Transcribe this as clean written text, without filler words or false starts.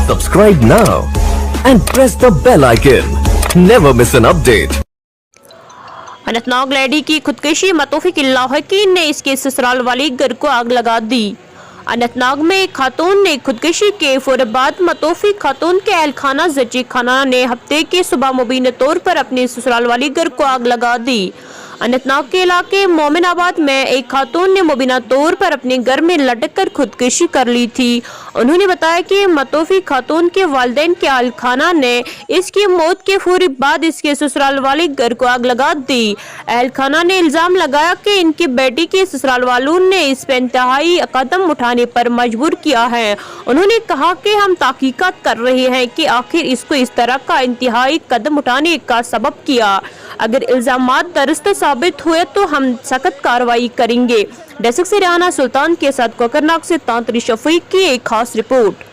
Subscribe now and press the bell icon. Never miss an update. Lady की खुदकशी, मतोफी के लवाहक़ीन ने इसके ससुराल वाली घर को आग लगा दी। अनंतनाग में एक खातून ने खुदकशी के फौरन बाद मतोफी खातून के खाना जची खाना ने हफ्ते के सुबह मुबीना तौर पर अपने ससुराल वाली घर को आग लगा दी। अनंतनाग के इलाके मोमन आबाद में एक खातून ने मुबीना तौर पर अपने घर में लटक कर खुदकशी कर ली थी। उन्होंने बताया कि मतोफी खातून के वालदेन के खाना ने इसकी मौत के फौरी बाद इसके ससुराल वाले घर को आग लगा दी। खाना ने इल्जाम लगाया कि इनकी बेटी के ससुराल वालों ने इस पर इंतहाई कदम उठाने पर मजबूर किया है। उन्होंने कहा कि हम तहक़ीक़ात कर रहे हैं कि आखिर इसको इस तरह का इंतहाई कदम उठाने का सबब किया। अगर इल्जामात दरस्त साबित हुए तो हम सख्त कार्रवाई करेंगे। डेस्क से राना सुल्तान के साथ कोकरनाग से तांत्री शफीक की एक खास रिपोर्ट।